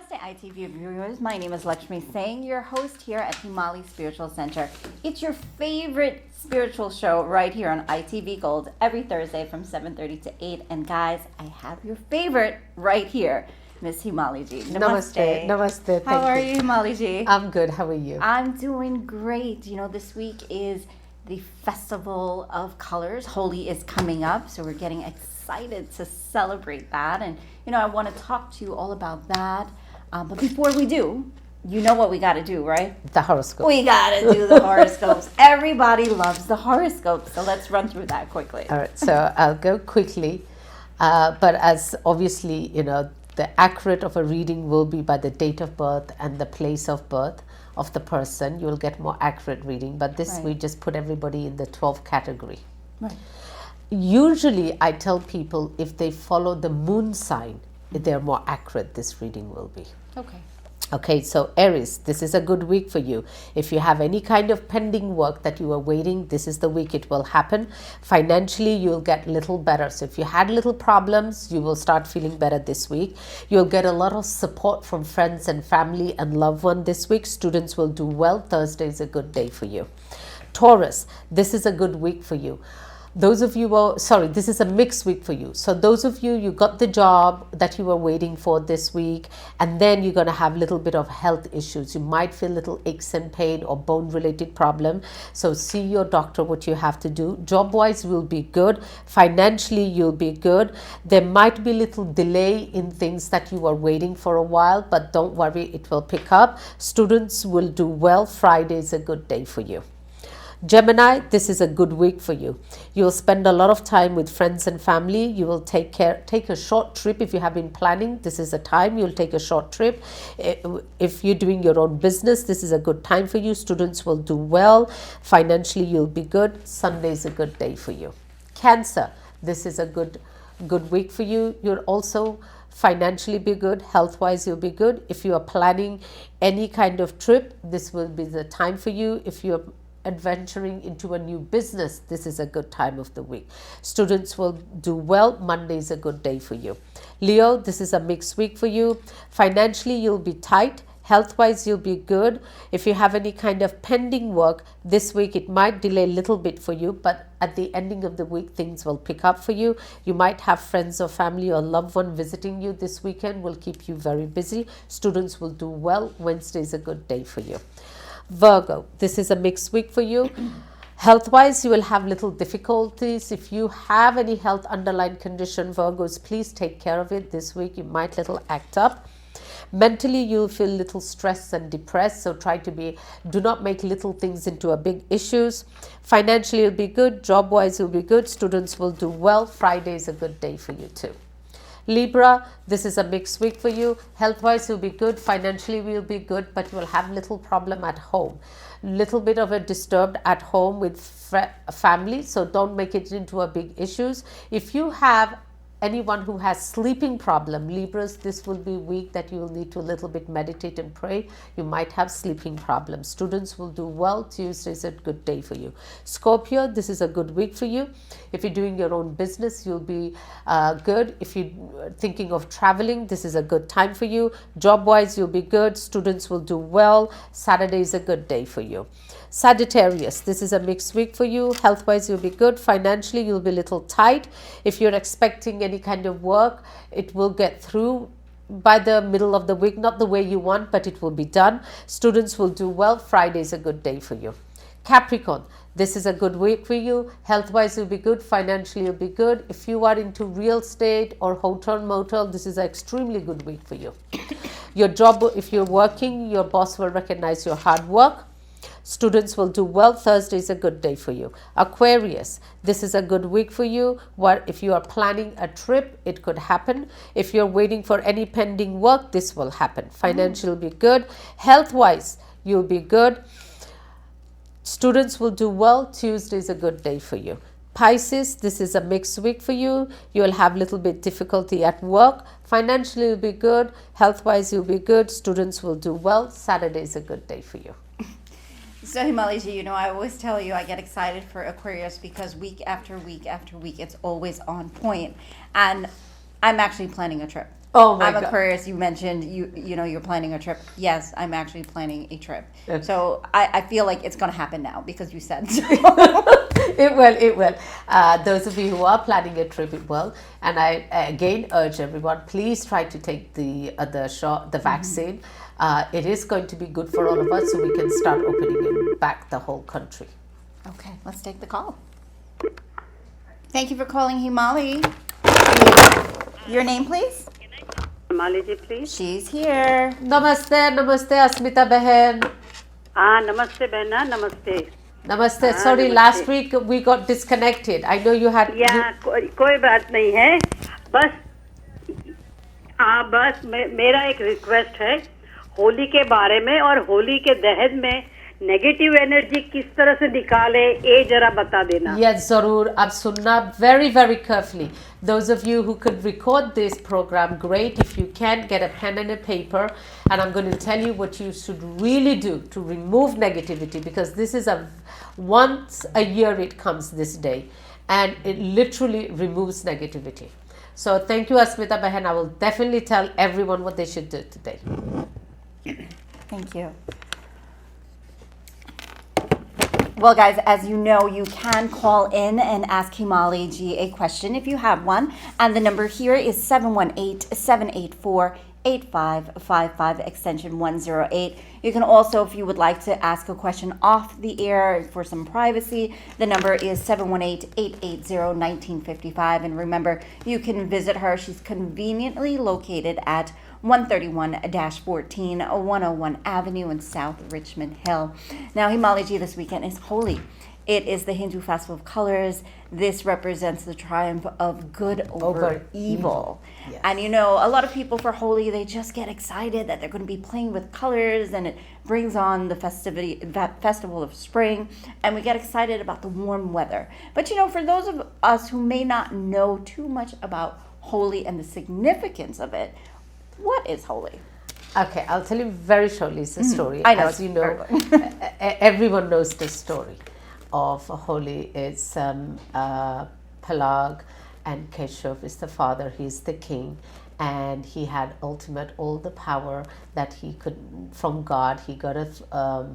Namaste ITV viewers, my name is Lakshmi Singh, your host here at Himali Spiritual Center. It's your favorite spiritual show right here on ITV Gold every Thursday from 7:30 to 8. And guys, I have your favorite right here, Miss Himali ji. Namaste. Namaste. How are you, Himali ji? I'm good. How are you? I'm doing great. You know, this week is the Festival of Colors. Holi is coming up, so we're getting excited to celebrate that. And, you know, I want to talk to you all about that. But before we do, you know what we got to do, right? The horoscope. We got to do the horoscopes. Everybody loves the horoscopes. So let's run through that quickly. All right. So I'll go quickly. But as obviously, you know, the accurate of a reading will be by the date of birth and the place of birth of the person. You'll get more accurate reading. But this, Right. we just put everybody in the 12 category. Right. Usually I tell people if they follow the moon sign, they're more accurate, this reading will be. Okay. Okay, so Aries, this is a good week for you. If you have any kind of pending work that you are waiting, this is the week it will happen. Financially, you'll get little better. So if you had little problems, you will start feeling better this week. You'll get a lot of support from friends and family and loved one this week. Students will do well. Thursday is a good day for you. Taurus, this is a good week for you. Those of you this is a mixed week for you. So those of you got the job that you were waiting for this week, and then you're going to have a little bit of health issues. You might feel little aches and pain or bone related problem. So see your doctor what you have to do. Job wise, will be good. Financially, you'll be good. There might be little delay in things that you are waiting for a while, but don't worry, it will pick up. Students will do well. Friday is a good day for you. Gemini, this is a good week for you. You will spend a lot of time with friends and family. You will take a short trip. If you have been planning, this is a time you'll take a short trip. If you're doing your own business, this is a good time for you. Students will do well. Financially, you'll be good. Sunday is a good day for you. Cancer, this is a good week for you. You'll also financially be good. Health-wise, you'll be good. If you are planning any kind of trip, this will be the time for you. If you're adventuring into a new business, this is a good time of the week. Students will do well. Monday is a good day for you. Leo, this is a mixed week for you. Financially, you'll be tight. Health-wise, you'll be good. If you have any kind of pending work this week, it might delay a little bit for you, but at the ending of the week, things will pick up for you. You might have friends or family or loved one visiting you this weekend, will keep you very busy. Students will do well. Wednesday is a good day for you. Virgo, this is a mixed week for you. Health-wise, you will have little difficulties. If you have any health underlying condition, Virgos, please take care of it this week. You might little act up. Mentally, you'll feel little stressed and depressed, so do not make little things into a big issues. Financially, you'll be good. Job-wise, you'll be good. Students will do well. Friday is a good day for you too. Libra, this is a mixed week for you. Health-wise, you'll be good. Financially, you'll be good, but you will have little problem at home. Little bit of a disturbed at home with family, so don't make it into a big issues. If you have anyone who has sleeping problem, Libras, this will be a week that you will need to a little bit meditate and pray. You might have sleeping problems. Students will do well. Tuesday is a good day for you. Scorpio, this is a good week for you. If you're doing your own business, you'll be good. If you're thinking of traveling, this is a good time for you. Job-wise, you'll be good. Students will do well. Saturday is a good day for you. Sagittarius, this is a mixed week for you. Health-wise, you'll be good. Financially, you'll be a little tight. If you're expecting any kind of work, it will get through by the middle of the week. Not the way you want, but it will be done. Students will do well. Friday is a good day for you. Capricorn, this is a good week for you. Health-wise, you'll be good. Financially, you'll be good. If you are into real estate or hotel, motel, this is an extremely good week for you. Your job, if you're working, your boss will recognize your hard work. Students will do well. Thursday is a good day for you. Aquarius, this is a good week for you. If you are planning a trip, it could happen. If you're waiting for any pending work, this will happen. Financial will be good. Health-wise, you'll be good. Students will do well. Tuesday is a good day for you. Pisces, this is a mixed week for you. You'll have a little bit difficulty at work. Financially, you'll be good. Health-wise, you'll be good. Students will do well. Saturday is a good day for you. So Himali ji, you know, I always tell you I get excited for Aquarius because week after week after week, it's always on point. And I'm actually planning a trip. Oh my I'm God. Aquarius. You mentioned you're planning a trip. Yes, I'm actually planning a trip. Okay. So I feel like it's going to happen now because you said so. It will, it will. Those of you who are planning a trip, it will. And I again urge everyone, please try to take the shot, the vaccine. It is going to be good for all of us, so we can start opening back the whole country. Okay, let's take the call. Thank you for calling Himali. Your name, please? Himali ji, please. She's here. Namaste, namaste, Asmita Behen. Namaste Behna, namaste. Namaste. Sorry, namaste. last week we got disconnected. I know you had. या कोई बात नहीं है, बस मेरा एक request है होली के बारे में और होली के दहन में नेगेटिव एनर्जी किस तरह से निकाले ये जरा बता देना. Yes, Zarur. Ab sunna very, very carefully. Those of you who could record this program, great. If you can, get a pen and a paper. And I'm going to tell you what you should really do to remove negativity, because this is once a year it comes this day. And it literally removes negativity. So thank you, Asmita Bahan. I will definitely tell everyone what they should do today. Thank you. Well, guys, as you know, you can call in and ask Himali Ji a question if you have one. And the number here is 718-784-8555, extension 108. You can also, if you would like to ask a question off the air for some privacy, the number is 718-880-1955. And remember, you can visit her. She's conveniently located at 131-14 101 Avenue in South Richmond Hill. Now, Himali Ji, this weekend is Holi. It is the Hindu festival of colors. This represents the triumph of good over evil. Yes. And a lot of people for Holi, they just get excited that they're going to be playing with colors, and it brings on the festival of spring, and we get excited about the warm weather. But for those of us who may not know too much about Holi and the significance of it, what is Holi? Okay, I'll tell you very shortly. It's a story. I know. As you know, everyone knows the story of Holi. It's Pelag, and Keshav is the father. He's the king, and he had all the power that he could from God. He got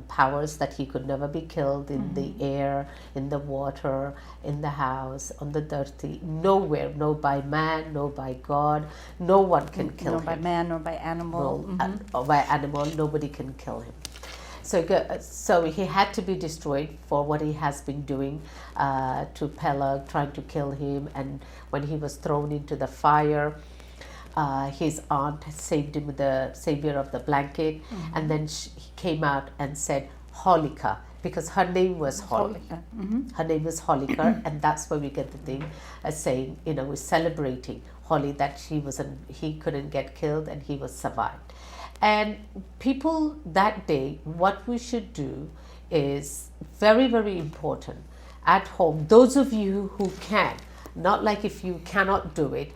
powers that he could never be killed in the air, in the water, in the house, on the dirty, nowhere, no by man, no by God, no one can kill him. No by man, nor by animal. Or by animal, nobody can kill him. So he had to be destroyed for what he has been doing to Pelag, trying to kill him. And when he was thrown into the fire, his aunt saved him with the savior of the blanket. And then he came out and said, Holika, because her name was Holi. Her name was Holika, and that's where we get the thing saying, we're celebrating Holi, that he couldn't get killed and he was survived. And people that day, what we should do is very, very important at home. Those of you who can, not like if you cannot do it,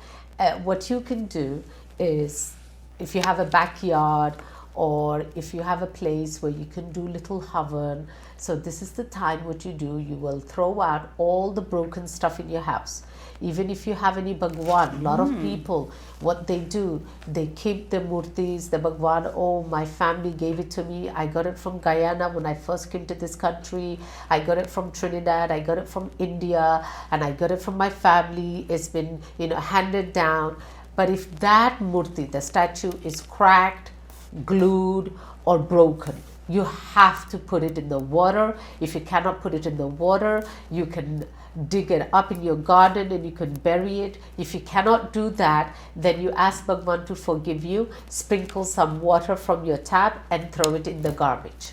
what you can do is, if you have a backyard or if you have a place where you can do little havan. So this is the time what you do. You will throw out all the broken stuff in your house. Even if you have any Bhagwan, a lot of people, what they do, they keep the murtis, the Bhagwan. Oh, my family gave it to me. I got it from Guyana when I first came to this country. I got it from Trinidad. I got it from India. And I got it from my family. It's been, handed down. But if that murti, the statue, is cracked, glued, or broken, you have to put it in the water. If you cannot put it in the water, you can dig it up in your garden and you can bury it. If you cannot do that, then you ask Bhagwan to forgive you, sprinkle some water from your tap and throw it in the garbage.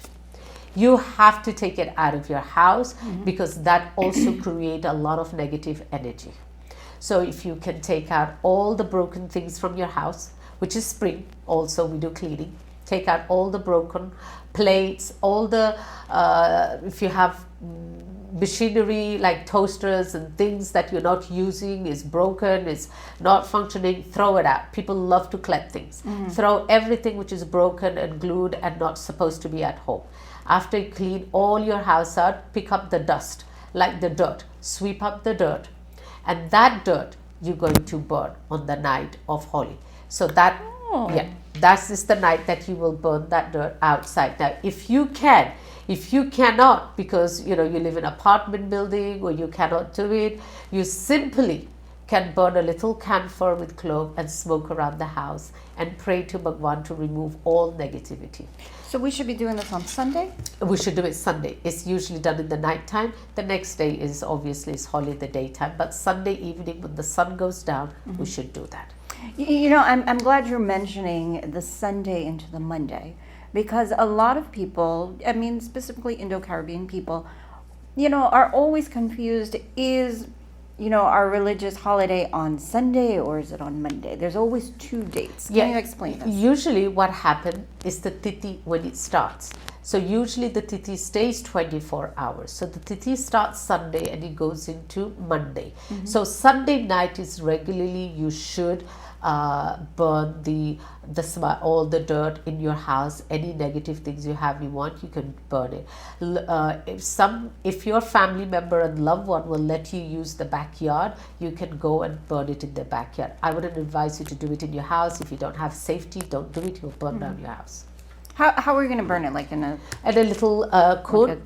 You have to take it out of your house because that also creates a lot of negative energy. So if you can take out all the broken things from your house, which is spring, also we do cleaning, take out all the broken plates, all the, if you have machinery like toasters and things that you're not using, is broken, is not functioning, throw it out. People love to collect things. Throw everything which is broken and glued and not supposed to be at home. After you clean all your house out, pick up the dust, like the dirt, sweep up the dirt, and that dirt you're going to burn on the night of Holi. So that, yeah, that is the night that you will burn that dirt outside. Now, if you cannot, because you live in an apartment building or you cannot do it, you simply can burn a little camphor with clove and smoke around the house and pray to Bhagwan to remove all negativity. So we should be doing this on Sunday? We should do it Sunday. It's usually done in the nighttime. The next day is obviously Holi in the daytime, but Sunday evening when the sun goes down, we should do that. I'm glad you're mentioning the Sunday into the Monday, because a lot of people, I mean, specifically Indo-Caribbean people, are always confused. Is our religious holiday on Sunday or is it on Monday? There's always two dates. Can you explain this? Usually what happens is the tithi when it starts. So usually the tithi stays 24 hours. So the tithi starts Sunday and it goes into Monday. So Sunday night is regularly you should burn all the dirt in your house. Any negative things you can burn it. If your family member and loved one will let you use the backyard, you can go and burn it in the backyard. I wouldn't advise you to do it in your house. If you don't have safety, don't do it. You'll burn down your house. How are we going to burn it? Like in a little cone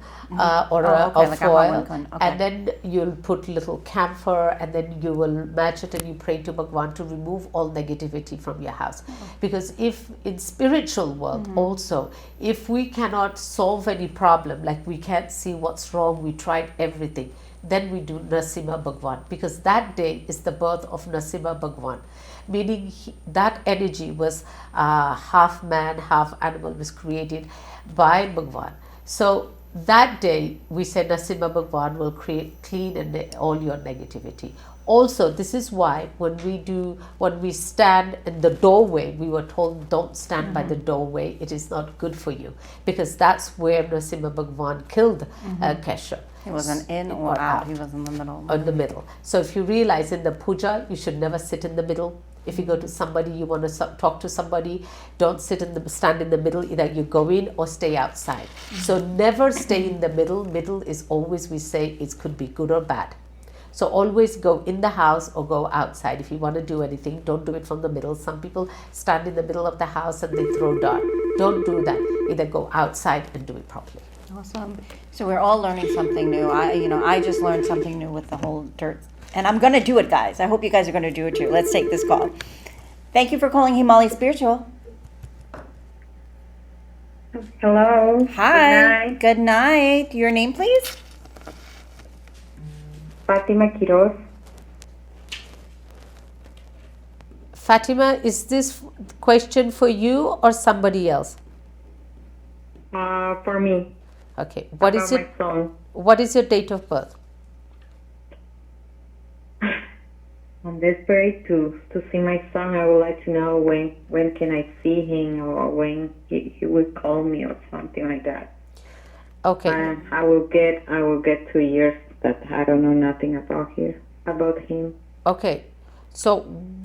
or like foil, a okay. and then you'll put little camphor, and then you will match it and you pray to Bhagwan to remove all negativity from your house. Because if in spiritual world also, if we cannot solve any problem, like we can't see what's wrong, we tried everything, then we do Narasimha Bhagwan, because that day is the birth of Narasimha Bhagwan. Meaning that energy was half man, half animal, was created by Bhagwan. So that day we say Narasimha Bhagwan will clean all your negativity. Also, this is why when we stand in the doorway, we were told don't stand by the doorway. It is not good for you, because that's where Narasimha Bhagwan killed Kesha. He wasn't in or out. He was in the middle. In the middle. So if you realize in the puja, you should never sit in the middle. If you go to somebody, you want to talk to somebody, don't stand in the middle. Either you go in or stay outside. So never stay in the middle. Middle is always, we say, it could be good or bad. So always go in the house or go outside. If you want to do anything, don't do it from the middle. Some people stand in the middle of the house and they throw dirt. Don't do that. Either go outside and do it properly. Awesome. So we're all learning something new. I just learned something new with the whole dirt. And I'm going to do it, guys. I hope you guys are going to do it too. Let's take this call. Thank you for calling Himali Spiritual. Hello. Hi. Good night. Your name, please? Fatima Quiroz. Fatima, is this question for you or somebody else? For me. Okay. My son. What is your date of birth? I'm desperate to see my son. I would like to know when can I see him, or when he will call me or something like that. Okay. I will get 2 years that I don't know nothing about him. Okay. So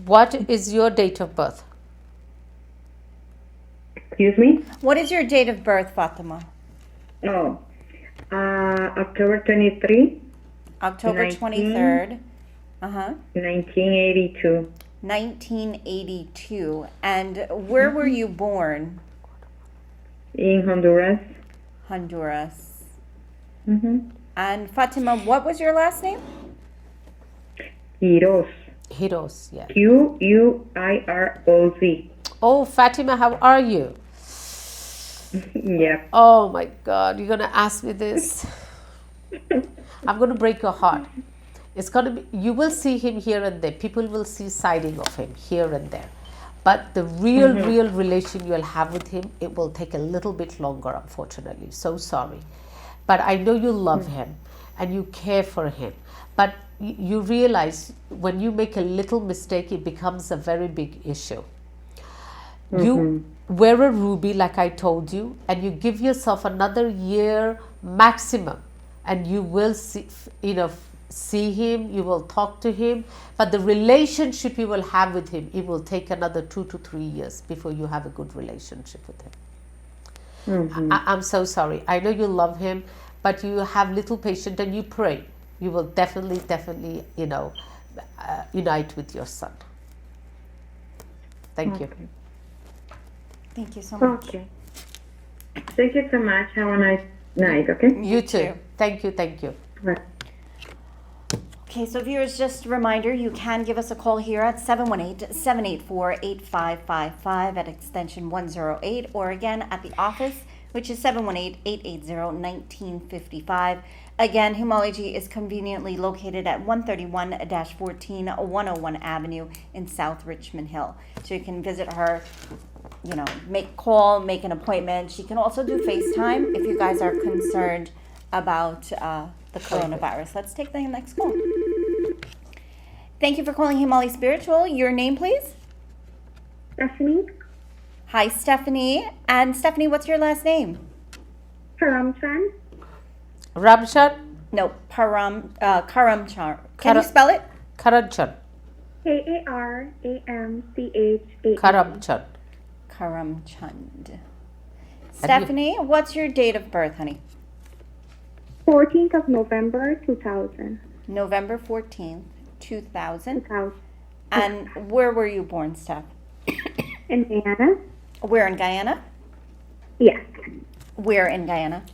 what is your date of birth? Excuse me? What is your date of birth, Fatima? Oh, October 23. October 23rd. 1982. 1982. And where were you born? In Honduras. Honduras. Mm-hmm. And Fatima, what was your last name? Quiroz. Quiroz, yeah. Quiroz. Oh, Fatima, how are you? Yeah. Oh my God, you're gonna ask me this. I'm gonna break your heart. It's gonna be, you will see him here and there. People will see sighting of him here and there. But the real relation you'll have with him, it will take a little bit longer, unfortunately. So sorry. But I know you love him and you care for him. But you realize when you make a little mistake, it becomes a very big issue. You wear a ruby, like I told you, and you give yourself another year maximum, and you will see him, you will talk to him, but the relationship you will have with him, it will take another 2 to 3 years before you have a good relationship with him. I'm so sorry. I know you love him, but you have little patience and you pray. You will definitely, unite with your son. Thank you. Okay. Thank you so much. Okay. Thank you so much. Have a nice night, okay? You too. Thank you. Thank you. Bye. Okay, so viewers, just a reminder, you can give us a call here at 718-784-8555 at extension 108, or again at the office, which is 718-880-1955. Again, Himali is conveniently located at 131-14 Avenue in South Richmond Hill. So you can visit her, make a call, make an appointment. She can also do FaceTime if you guys are concerned about the coronavirus. Let's take the next call. Thank you for calling Himali Spiritual. Your name, please? Stephanie Hi, Stephanie. And Stephanie, what's your last name? Karamchan. Ramshan, No, Karamchar. Can you spell it? Karanchan, Karamchan. Karamchan. Karamchand. Stephanie, what's your date of birth, honey? 14th of November 2000. November 14th, 2000. 2000. And where were you born, Steph? In Guyana? Where in Guyana? Yes. Where in Guyana?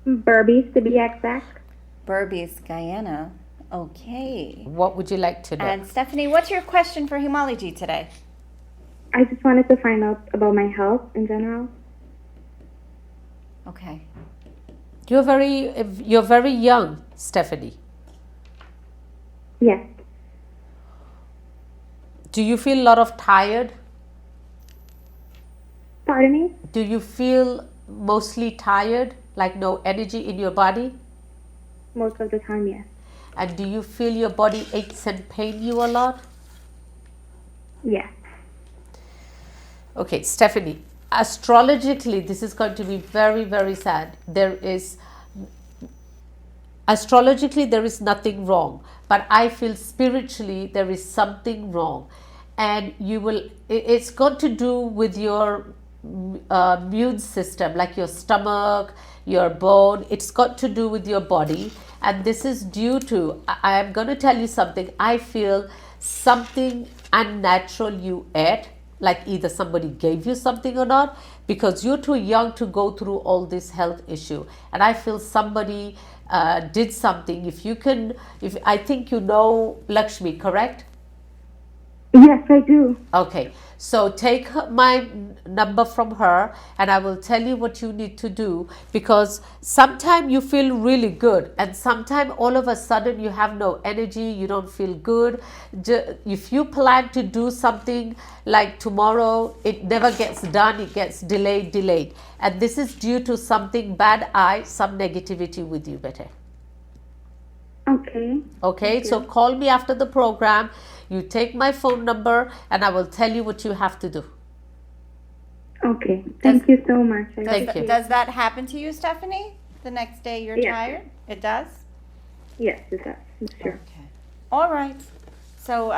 Berbice to be exact. Berbice, Guyana. Okay. What would you like to know? And Stephanie, what's your question for Himalaji today? I just wanted to find out about my health in general. Okay. You're very young, Stephanie. Yes. Do you feel a lot of tired? Pardon me? Do you feel mostly tired, like no energy in your body? Most of the time, yes. And do you feel your body aches and pain you a lot? Yes. Okay, Stephanie, astrologically, this is going to be very, very sad. Astrologically, there is nothing wrong, but I feel spiritually there is something wrong. And it's got to do with your immune system, like your stomach, your bone. It's got to do with your body. And this is due to, I am going to tell you something. I feel something unnatural you ate, like either somebody gave you something or not, because you're too young to go through all this health issue. And I feel somebody did something. If I think you know Lakshmi, correct? Yes, I do. Okay, so take my number from her and I will tell you what you need to do, because sometimes you feel really good and sometimes all of a sudden you have no energy, you don't feel good. If you plan to do something like tomorrow, it never gets done, it gets delayed. And this is due to something bad some negativity with you, better. Okay, so call me after the program. You take my phone number and I will tell you what you have to do. Okay. Thank you so much. Thank you. Does that happen to you, Stephanie? The next day you're Yes. tired? It does? Yes, it does. Sure. Okay. All right. So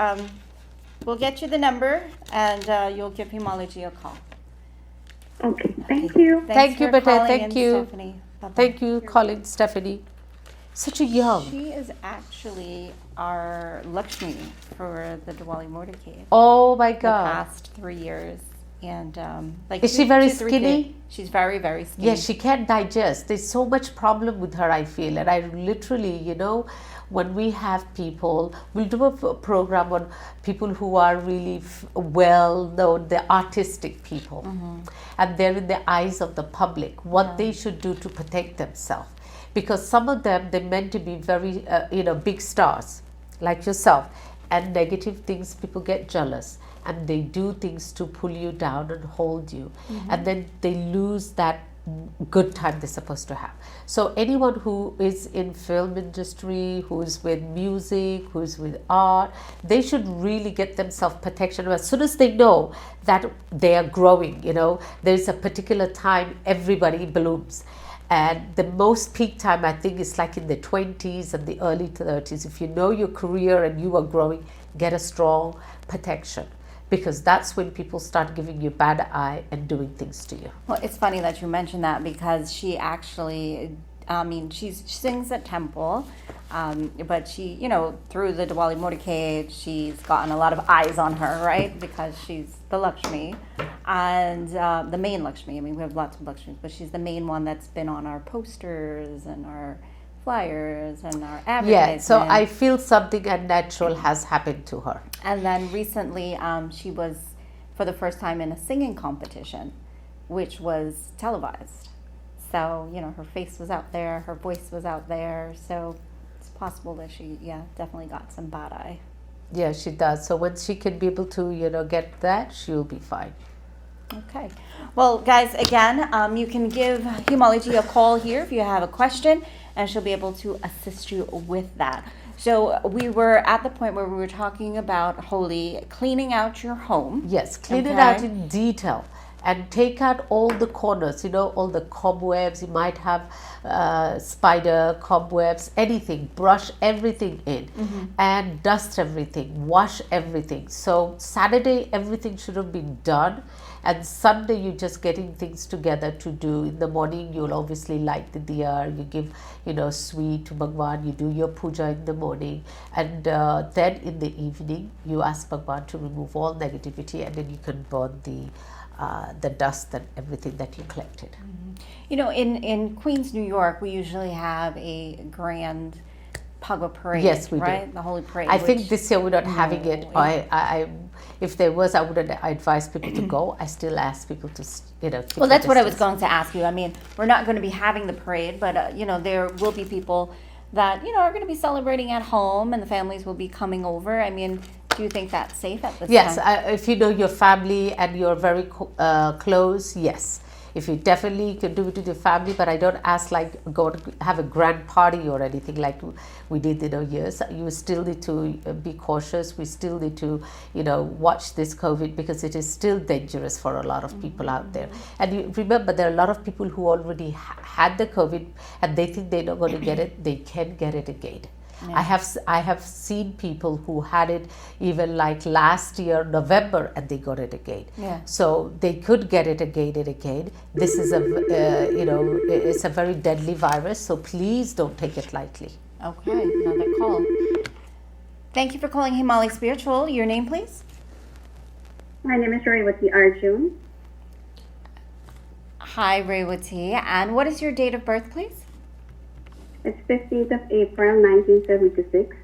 we'll get you the number and you'll give Himalaji a call. Okay. Thank you. Thanks Thank you, for Bete. calling Thank in, you. Stephanie. Bye-bye. Thank you, calling Stephanie. Such a young. She is actually our Lakshmi for the Diwali Motorcade. Oh my The God. past 3 years. And Is she very skinny? She's very, very skinny. Yes, she can't digest. There's so much problem with her, I feel. And I literally, when we have people, we'll do a program on people who are really well known, the artistic people. And they're in the eyes of the public, what they should do to protect themselves. Because some of them, they're meant to be very, big stars, like yourself. And negative things, people get jealous. And they do things to pull you down and hold you. And then they lose that good time they're supposed to have. So anyone who is in film industry, who's with music, who's with art, they should really get themselves protection. As soon as they know that they are growing, there's a particular time everybody blooms. And the most peak time, I think, is like in the 20s and the early 30s. If you know your career and you are growing, get a strong protection. Because that's when people start giving you bad eye and doing things to you. Well, it's funny that you mentioned that because she actually she sings at temple, but she, through the Diwali motorcade, she's gotten a lot of eyes on her, right? Because she's the Lakshmi, and the main Lakshmi. I mean, we have lots of Lakshmis, but she's the main one that's been on our posters and our flyers and our advertisements. Yeah, so I feel something unnatural has happened to her. And then recently, she was, for the first time, in a singing competition, which was televised. So, her face was out there, her voice was out there. So it's possible that she, definitely got some bad eye. Yeah, she does. So when she can be able to, get that, she'll be fine. Okay. Well, guys, again, you can give Himali a call here if you have a question, and she'll be able to assist you with that. So we were at the point where we were talking about Holi, cleaning out your home. Yes, clean it out in detail. And take out all the corners, all the cobwebs. You might have spider, cobwebs, anything. Brush everything in and dust everything, wash everything. So Saturday, everything should have been done. And Sunday, you're just getting things together to do. In the morning, you'll obviously light the diya. You give, sweet to Bhagwan. You do your puja in the morning. And then in the evening, you ask Bhagwan to remove all negativity, and then you can burn the dust and everything that you collected. In Queens, New York, we usually have a grand Phagwa parade. Yes, we right? do. The Holy Parade. I think this year we're not having it. If there was, I wouldn't advise people to go. I still ask people to, keep Well, that's the what I was distance. going to ask you. I mean, we're not going to be having the parade, but, there will be people that, are going to be celebrating at home, and the families will be coming over. I mean, do you think that's safe at this Yes, time? if you know your family and you're very close, yes. If you definitely can do it with your family, but I don't ask go to have a grand party or anything like we did in our years. You still need to be cautious. We still need to, watch this COVID, because it is still dangerous for a lot of people out there. And you remember, there are a lot of people who already had the COVID and they think they're not going to get it. They can get it again. Yeah. I have seen people who had it even like last year November, and they got it again. Yeah. So they could get it again and again. This is it's a very deadly virus. So please don't take it lightly. Okay, another call. Thank you for calling Himali Spiritual. Your name, please? My name is Rewati Arjun. Hi, Rewati. And what is your date of birth, please? It's 15th of April, 1976.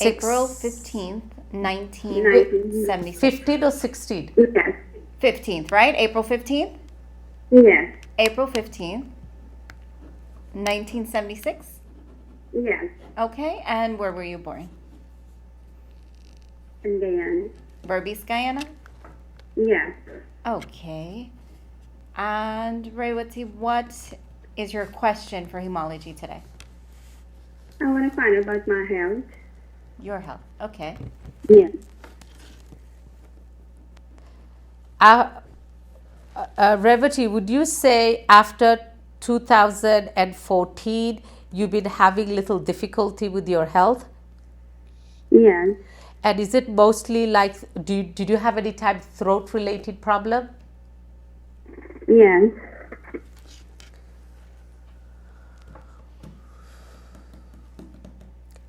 April 15th, 1976. 15 or 16? Yes. 15th, right? April 15th? Yes. April 15th, 1976? Yes. Okay, and where were you born? And then, Berbice, Guyana? yes. Okay. And Rewati, what is your question for Himalaji today? I want to find out about my health. Your health. Okay. Yes. Revati, would you say after 2014 you've been having little difficulty with your health? Yes. And is it mostly like, did you have any time throat related problem? Yes.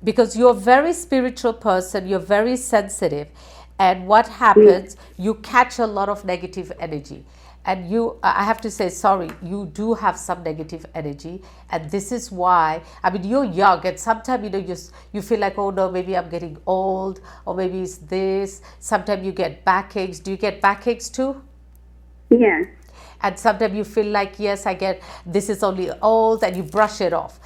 Because you're a very spiritual person, you're very sensitive, and what happens, you catch a lot of negative energy. And I have to say, sorry, you do have some negative energy, and this is why, you're young, and sometimes, you feel like, oh no, maybe I'm getting old, or maybe it's this. Sometimes you get backaches. Do you get backaches too? Yes. And sometimes you feel like, yes, this is only old, and you brush it off.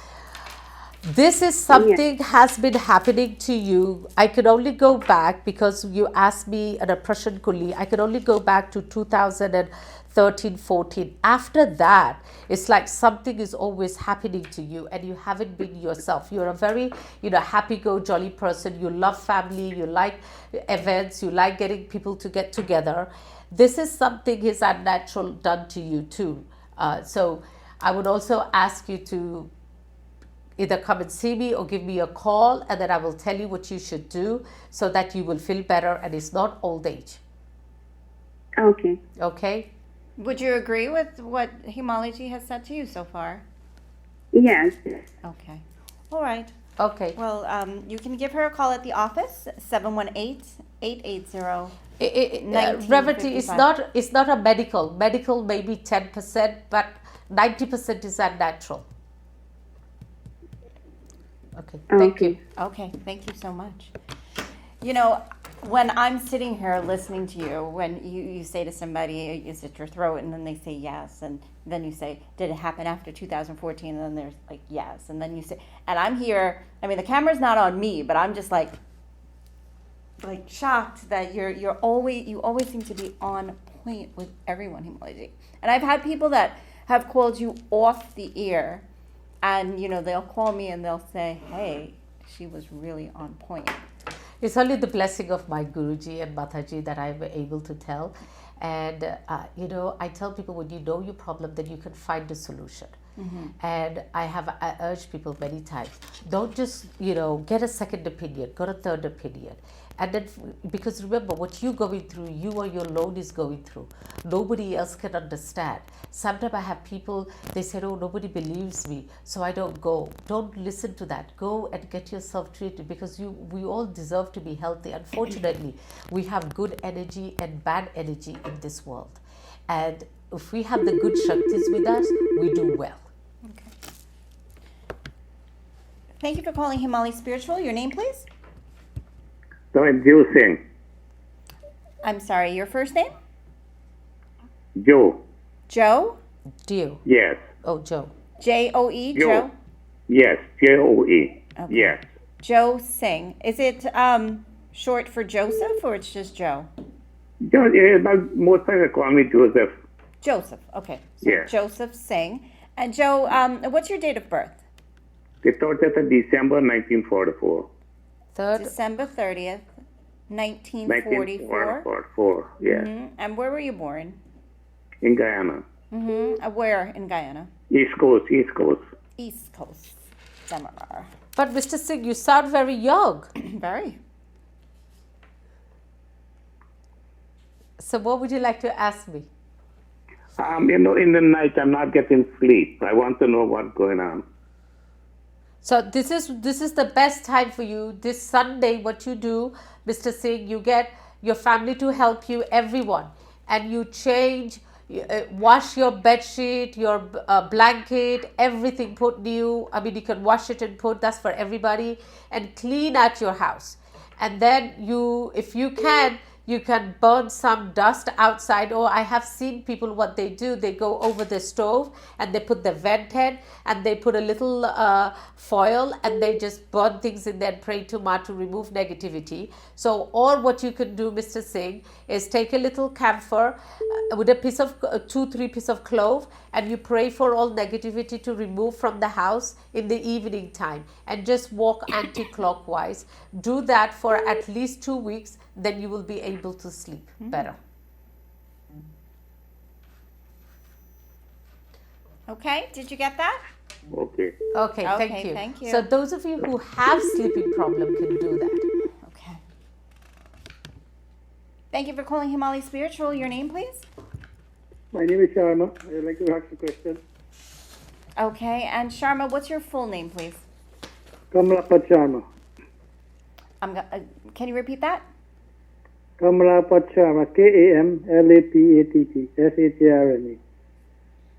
This is something has been happening to you. I can only go back, because you asked me at a Prashan Kuli, I can only go back to 2013, 14. After that, it's like something is always happening to you, and you haven't been yourself. You're a very, happy-go-jolly person. You love family. You like events. You like getting people to get together. This is something is unnatural done to you too. So I would also ask you to either come and see me or give me a call, and then I will tell you what you should do so that you will feel better and it's not old age. Okay. Okay? Would you agree with what Himalaji has said to you so far? Yes. Okay. All right. Okay. Well, you can give her a call at the office, 718-880. Revati is 1955. it's not a medical maybe 10%, but 90% is unnatural. Okay, thank Okay. you. Okay, thank you so much. You know, when I'm sitting here listening to you, when you say to somebody, is it your throat? And then they say yes. And then you say, did it happen after 2014? And then there's like, yes. And then you say, and I'm here, I mean, the camera's not on me, but I'm just like shocked that you always seem to be on point with everyone, Himali. And I've had people that have called you off the air, and you know they'll call me and they'll say, "Hey, she was really on point." It's only the blessing of my Guruji and Mataji that I'm able to tell. And, you know, I tell people when you know your problem, then you can find a solution. And I urged people many times, don't just, you know, get a second opinion, get a third opinion. And then, because remember, what you're going through, you or your loan is going through. Nobody else can understand. Sometimes I have people, they say, oh, nobody believes me, so I don't go. Don't listen to that. Go and get yourself treated, because we all deserve to be healthy. Unfortunately, we have good energy and bad energy in this world. And if we have the good Shaktis with us, we do well. Okay. Thank you for calling Himali Spiritual. Your name, please? So it's Joe Singh. I'm sorry, your first name? Joe. Joe? Dio. Yes. Oh, Joe. J-O-E, Joe. Joe? Yes. J-O-E. Okay. Yes. Joe Singh. Is it short for Joseph, or it's just Joe? Joe, most people call me Joseph. Joseph, okay. So Yeah. Joseph Singh. And Joe, what's your date of birth? The 30th of December 1944. December 30th, 1944. 1944, yes. And where were you born? In Guyana. Where in Guyana? East Coast. East Coast. Seminar. But Mr. Singh, you sound very young. Very. So what would you like to ask me? You know, in the night I'm not getting sleep. I want to know what's going on. So this is the best time for you. This Sunday, what you do, Mr. Singh, you get your family to help you, everyone, and you change, wash your bed sheet, your blanket, everything, put new. I mean, you can wash it and put, that's for everybody, and clean out your house. And then you, if you can burn some dust outside. Or I have seen people, what they do, they go over the stove and they put the vent head and they put a little foil and they just burn things in there and pray to Ma to remove negativity. So, or what you can do, Mr. Singh, is take a little camphor with a piece of 2-3 pieces of clove, and you pray for all negativity to remove from the house in the evening time, and just walk anti-clockwise. Do that for at least 2 weeks, then you will be able to sleep better. Okay, did you get that? Okay. Okay, Okay, thank you. thank you. So those of you who have sleeping problem can do that. Okay. Thank you for calling Himali Spiritual. Your name, please? My name is Sharma. I would like to ask a question. Okay, and Sharma, what's your full name, please? Kamlapat Sharma. Can you repeat that? Kamlapat Sharma. Kamlapatt Sharma.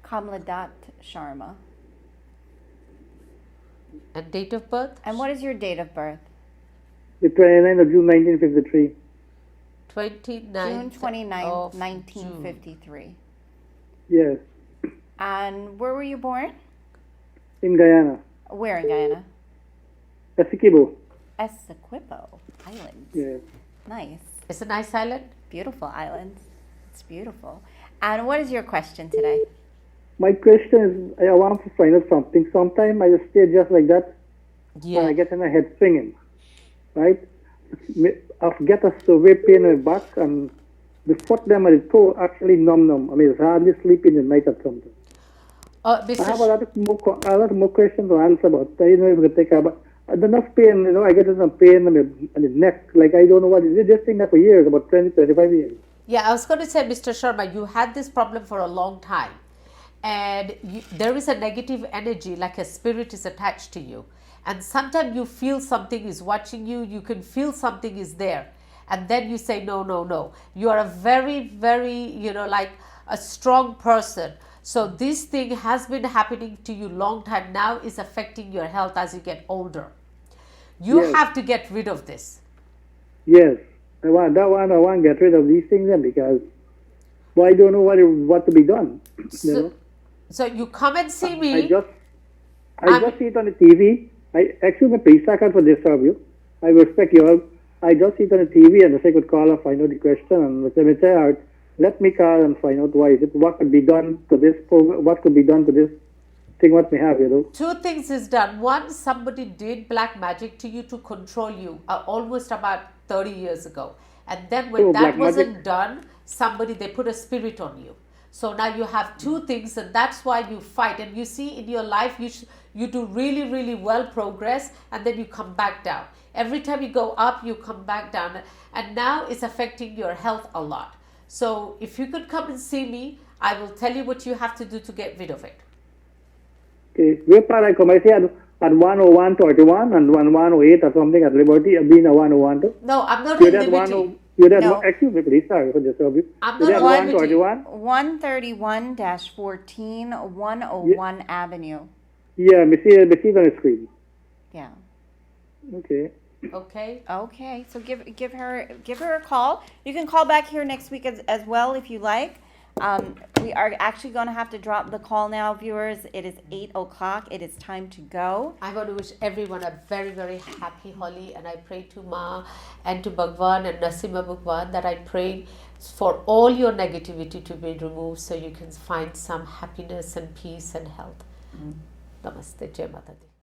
Kamladat Sharma. And date of birth? And what is your date of birth? The 29th of June 1953. 29th June 29th, of 1953. Yes. And where were you born? In Guyana. Where in Guyana? Essequibo. Essequibo Islands. Yes. Nice. It's a nice island. Beautiful island. It's beautiful. And what is your question today? My question is, I want to find out something. Sometimes I just stay just like that, and I get in my head swinging, right? I get a severe pain in my back, and the foot them and the toe actually numb. I mean, it's hardly sleep in the night or something. I have a lot more questions to answer about. You know, if we take about enough pain. You know, I get some pain in the neck. Like I don't know what it is. Just thing that for years, about 20, 25 years. Yeah, I was going to say, Mr. Sharma, you had this problem for a long time. and there is a negative energy, like a spirit is attached to you. And sometimes you feel something is watching you, you can feel something is there. And then you say, no, no, no. You are a very, very, like a strong person. So this thing has been happening to you long time now, is affecting your health as you get older. You have to get rid of this. Yes. I want to get rid of these things then, because I don't know what to be done. So you come and see me. I just see it on the TV. Please, I can't disturb you. I respect you all. I just see it on the TV, and if I could call and find out the question, and let me call and find out what could be done to this program, what could be done to this thing, what we have, Two things is done. One, somebody did black magic to you to control you almost about 30 years ago. And then when that wasn't done, they put a spirit on you. So now you have two things, and that's why you fight. And you see in your life, you do really, really well progress, and then you come back down. Every time you go up, you come back down. And now it's affecting your health a lot. So if you could come and see me, I will tell you what you have to do to get rid of it. Okay. Where part I come? I say at 101.31 and 108 or something at Liberty, being a 101 too. No, I'm not at Liberty. No, excuse me, please. Sorry for disturbing you. I'm not at 131. 131-14, 101 Avenue. Yeah, we see it on the screen. Yeah. Okay. Okay. So give her a call. You can call back here next week as well if you like. We are actually going to have to drop the call now, viewers. It is 8:00. It is time to go. I want to wish everyone a very, very happy Holi, and I pray to Ma and to Bhagwan and Nasima Bhagwan that I pray for all your negativity to be removed, so you can find some happiness and peace and health. Namaste, Jai Mata Di.